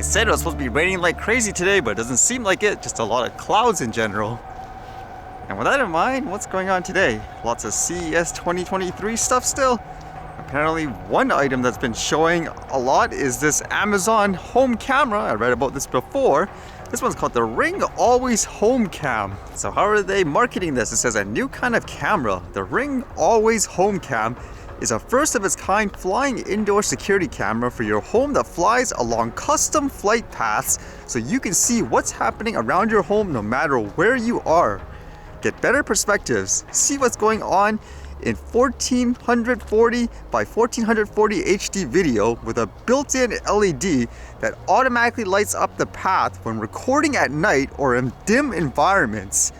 They said it was supposed to be raining like crazy today, but it doesn't seem like it, just a lot of clouds in general. And with that in mind, what's going on today? Lots of CES 2023 stuff still. Apparently one item that's been showing a lot is this Amazon home camera. I read about this before. This one's called the Ring Always Home Cam. So how are they marketing this? It says a new kind of camera. The Ring Always Home Cam is a first of its kind flying indoor security camera for your home that flies along custom flight paths so you can see what's happening around your home no matter where you are. Get better perspectives, see what's going on in 1440 by 1440 HD video with a built-in LED that automatically lights up the path when recording at night or in dim environments.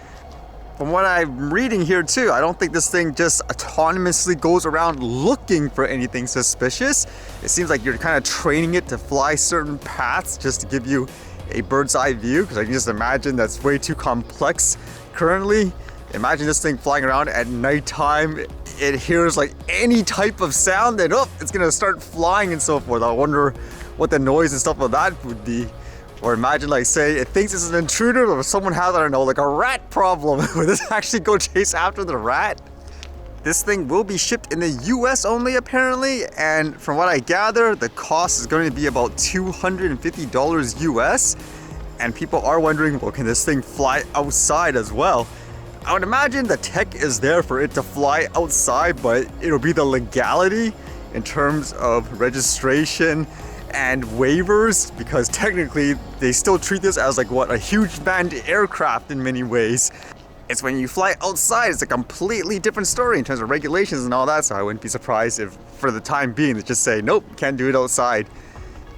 From what I'm reading here too, I don't think this thing just autonomously goes around looking for anything suspicious. It seems like you're kind of training it to fly certain paths just to give you a bird's eye view, because I can just imagine that's way too complex currently. Imagine this thing flying around at nighttime. It hears like any type of sound and it's gonna start flying and so forth. I wonder what the noise and stuff of that would be. Or imagine, like, say it thinks it's an intruder or someone has, I don't know, like a rat problem. Would this actually go chase after the rat? This thing will be shipped in the US only apparently, and from what I gather, the cost is going to be about $250 US. And people are wondering, well, can this thing fly outside as well? I would imagine the tech is there for it to fly outside, but it'll be the legality in terms of registration and waivers, because technically they still treat this as like a huge manned aircraft in many ways. It's when you fly outside, it's a completely different story in terms of regulations and all that, so I wouldn't be surprised if for the time being they just say, nope, can't do it outside.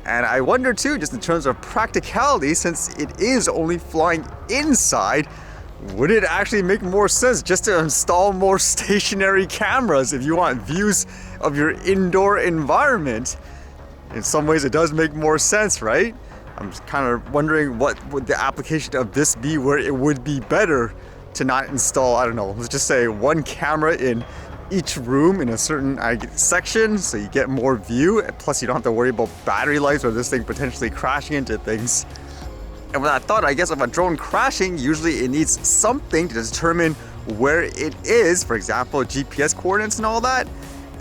And I wonder too, just in terms of practicality, since it is only flying inside, would it actually make more sense just to install more stationary cameras if you want views of your indoor environment? In some ways it does make more sense, right? I'm just kind of wondering what would the application of this be where it would be better to not install, I don't know, let's just say one camera in each room in a certain section so you get more view, plus you don't have to worry about battery life or this thing potentially crashing into things. And with that thought, I guess of a drone crashing, usually it needs something to determine where it is, for example, GPS coordinates and all that.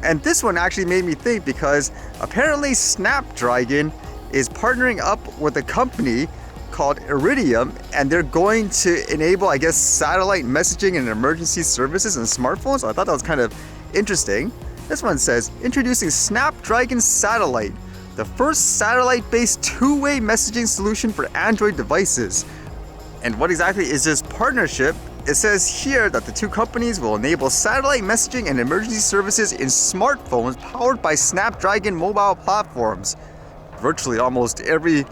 And this one actually made me think, because apparently Snapdragon is partnering up with a company called Iridium, and they're going to enable, I guess, satellite messaging and emergency services and smartphones. So I thought that was kind of interesting. This one says, introducing Snapdragon Satellite, the first satellite-based two-way messaging solution for Android devices. And what exactly is this partnership? It says here that the two companies will enable satellite messaging and emergency services in smartphones powered by Snapdragon mobile platforms. Virtually almost every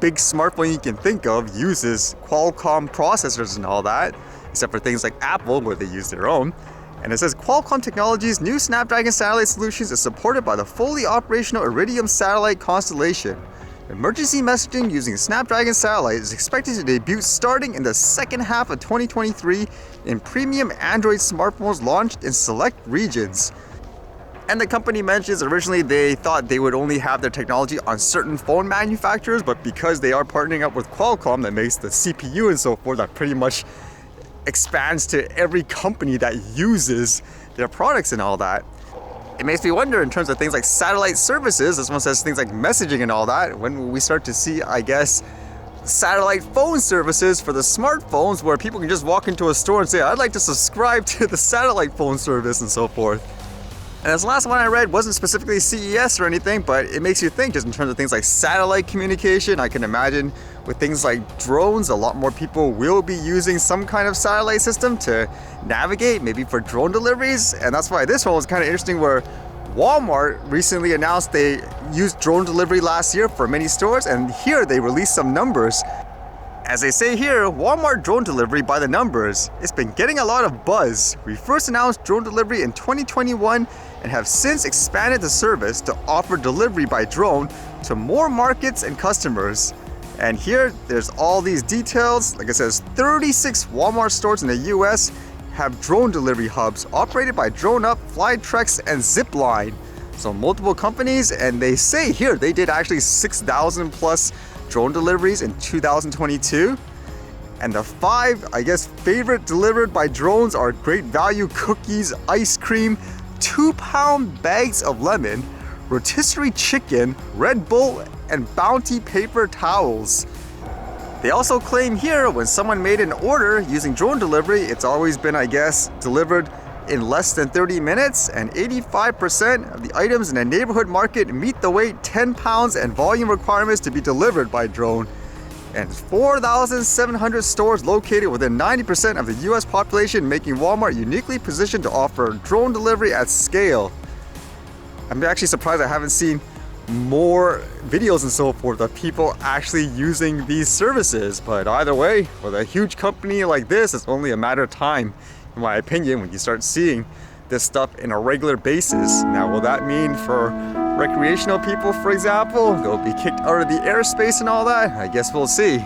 big smartphone you can think of uses Qualcomm processors and all that, except for things like Apple, where they use their own. And it says Qualcomm Technologies' new Snapdragon satellite solutions is supported by the fully operational Iridium satellite constellation. Emergency messaging using Snapdragon satellite is expected to debut starting in the second half of 2023 in premium Android smartphones launched in select regions. And the company mentions originally they thought they would only have their technology on certain phone manufacturers, but because they are partnering up with Qualcomm that makes the CPU and so forth, that pretty much expands to every company that uses their products and all that. It makes me wonder in terms of things like satellite services. This one says things like messaging and all that. When will we start to see, I guess, satellite phone services for the smartphones where people can just walk into a store and say, I'd like to subscribe to the satellite phone service and so forth. And this last one I read wasn't specifically CES or anything, but it makes you think just in terms of things like satellite communication. I can imagine with things like drones, a lot more people will be using some kind of satellite system to navigate, maybe for drone deliveries. And that's why this one was kind of interesting, where Walmart recently announced they used drone delivery last year for many stores, and here they released some numbers. As they say here, Walmart drone delivery by the numbers. It's been getting a lot of buzz. We first announced drone delivery in 2021 and have since expanded the service to offer delivery by drone to more markets and customers. And here, there's all these details. Like it says, 36 Walmart stores in the US have drone delivery hubs operated by DroneUp, Flytrex, and Zipline. So multiple companies, and they say here they did actually 6,000 plus drone deliveries in 2022. And the 5, I guess, favorite delivered by drones are great value cookies, ice cream, 2-pound bags of lemon, rotisserie chicken, Red Bull, and Bounty paper towels. They also claim here when someone made an order using drone delivery, it's always been, I guess, delivered in less than 30 minutes, and 85% of the items in a neighborhood market meet the weight, 10 pounds, and volume requirements to be delivered by drone. And 4,700 stores located within 90% of the US population, making Walmart uniquely positioned to offer drone delivery at scale. I'm actually surprised I haven't seen more videos and so forth of people actually using these services. But either way, with a huge company like this, it's only a matter of time, in my opinion, when you start seeing this stuff in a regular basis. Now, will that mean for recreational people, for example, they'll be kicked out of the airspace and all that? I guess we'll see.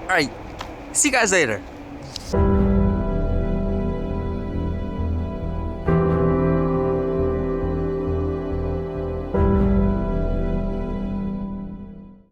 Alright, see you guys later.